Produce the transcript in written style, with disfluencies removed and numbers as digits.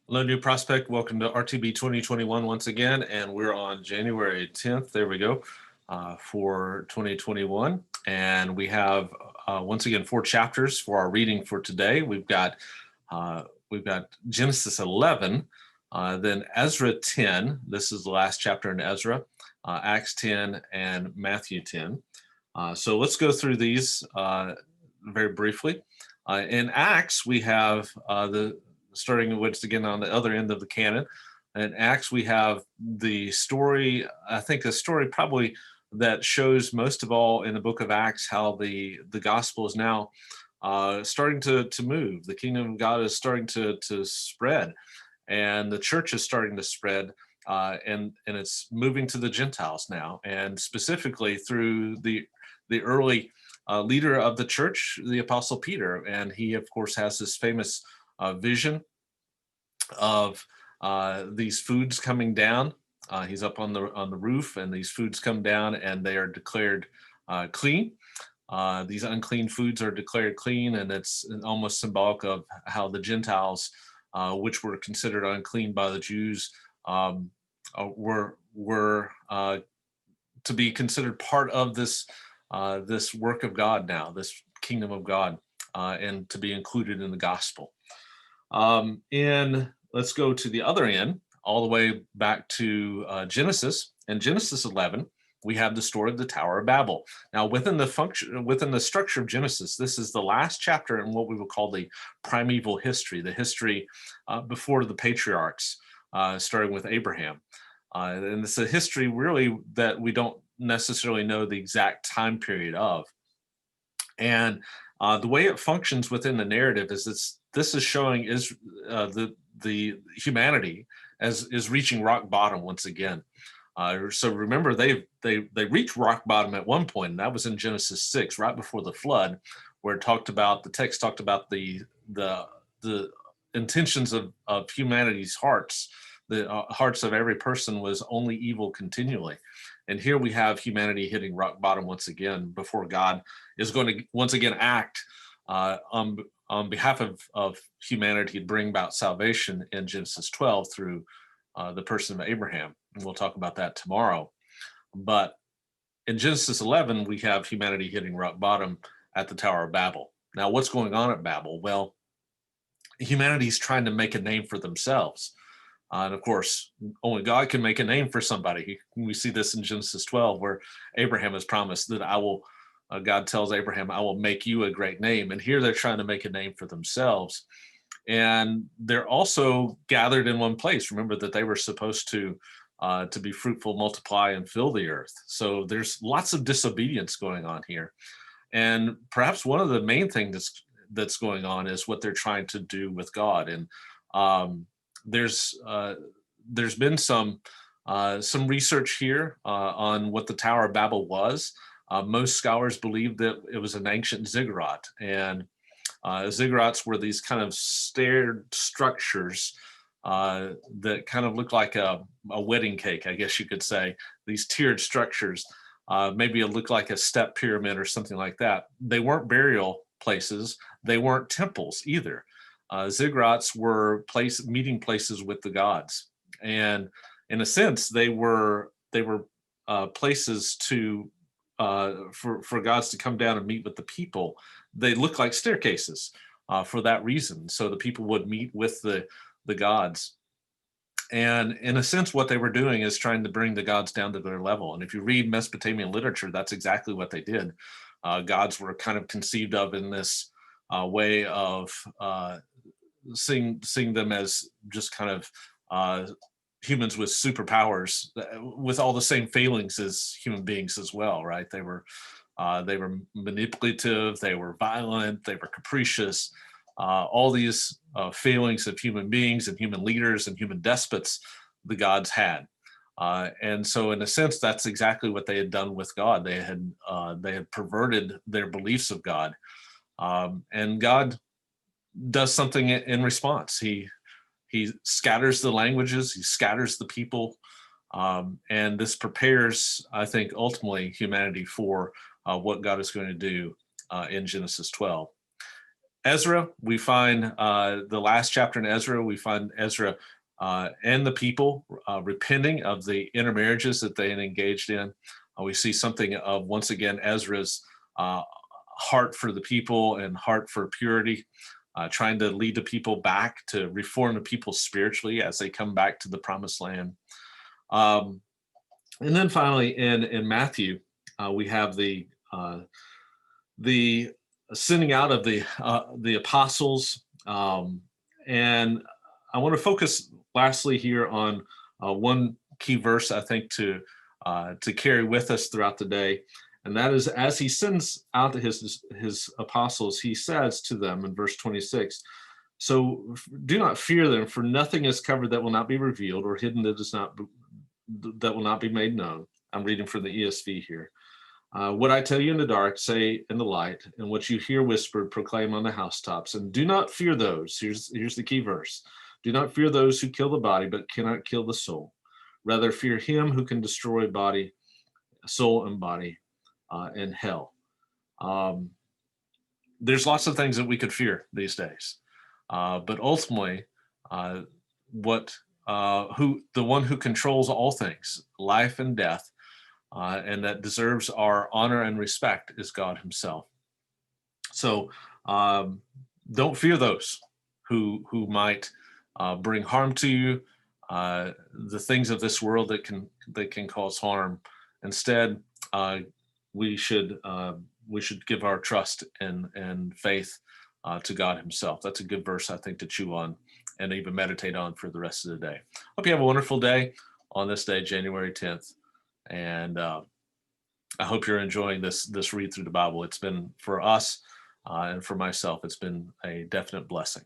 Hello, New Prospect. Welcome to RTB 2021 once again, and we're on January 10th. There we go for 2021, and we have once again 4 chapters for our reading for today. We've got Genesis 11, then Ezra 10. This is the last chapter in Ezra, Acts 10, and Matthew 10. So let's go through these very briefly. In Acts, we have the starting with again on the other end of the canon. In Acts, we have the story, I think the story probably that shows most of all in the book of Acts how the gospel is now starting to move. The kingdom of God is starting to spread, and the church is starting to spread, and it's moving to the Gentiles now, and specifically through the early leader of the church, the Apostle Peter, and he of course has this famous vision of these foods coming down. He's up on the roof, and these foods come down, and they are declared clean. These unclean foods are declared clean, and it's almost symbolic of how the Gentiles, which were considered unclean by the Jews, were to be considered part of this work of God now, this kingdom of God, and to be included in the gospel. And let's go to the other end, all the way back to Genesis. In Genesis 11, we have the story of the Tower of Babel. Now, within the structure of Genesis, this is the last chapter in what we would call the primeval history, the history before the patriarchs, starting with Abraham. And it's a history really that we don't necessarily know the exact time period of. And the way it functions within the narrative is this is showing the humanity as is reaching rock bottom once again. So remember, they reached rock bottom at one point, and that was in Genesis 6, right before the flood, where the text talked about the intentions of humanity's hearts. The hearts of every person was only evil continually. And here we have humanity hitting rock bottom once again before God is going to once again act on behalf of humanity to bring about salvation in Genesis 12 through the person of Abraham. And we'll talk about that tomorrow. But in Genesis 11, we have humanity hitting rock bottom at the Tower of Babel. Now, what's going on at Babel? Well, humanity's trying to make a name for themselves. And of course, only God can make a name for somebody. We see this in Genesis 12, where Abraham is promised that God tells Abraham, I will make you a great name. And here they're trying to make a name for themselves. And they're also gathered in one place. Remember that they were supposed to be fruitful, multiply, and fill the earth. So there's lots of disobedience going on here. And perhaps one of the main things that's going on is what they're trying to do with God. And there's been some research here on what the Tower of Babel was. Most scholars believe that it was an ancient ziggurat, and ziggurats were these kind of staired structures that kind of look like a wedding cake, I guess you could say. These tiered structures, maybe it looked like a step pyramid or something like that. They weren't burial places. They weren't temples either. Ziggurats were meeting places with the gods, and in a sense, they were places for gods to come down and meet with the people. They look like staircases for that reason, so the people would meet with the gods. And in a sense, what they were doing is trying to bring the gods down to their level. And if you read Mesopotamian literature, that's exactly what they did. Gods were kind of conceived of in this way of seeing them as just kind of humans with superpowers, with all the same failings as human beings as well, right? They were manipulative, they were violent, they were capricious. All these failings of human beings and human leaders and human despots the gods had. And so in a sense, that's exactly what they had done with God. They had perverted their beliefs of God. And God does something in response. He scatters the languages, he scatters the people, and this prepares, I think, ultimately humanity for what God is going to do in Genesis 12. Ezra, we find the last chapter in Ezra, we find Ezra and the people repenting of the intermarriages that they had engaged in. We see something of, once again, Ezra's heart for the people and heart for purity, trying to lead the people back, to reform the people spiritually as they come back to the promised land. And then finally, in Matthew, we have the sending out of the apostles, and I want to focus lastly here on one key verse I think to carry with us throughout the day, and that is, as he sends out his apostles, he says to them in verse 26, "So do not fear them, for nothing is covered that will not be revealed, or hidden that will not be made known." I'm reading from the ESV here. "What I tell you in the dark, say in the light, and what you hear whispered, proclaim on the housetops. And do not fear those," here's the key verse, "do not fear those who kill the body, but cannot kill the soul. Rather fear him who can destroy soul and body in hell." There's lots of things that we could fear these days. But ultimately, the one who controls all things, life and death, and that deserves our honor and respect, is God himself. So don't fear those who might bring harm to you, the things of this world that can cause harm. Instead, we should give our trust and faith to God himself. That's a good verse, I think, to chew on and even meditate on for the rest of the day. Hope you have a wonderful day on this day, January 10th. And I hope you're enjoying this read through the Bible. It's been, for us and for myself, it's been a definite blessing.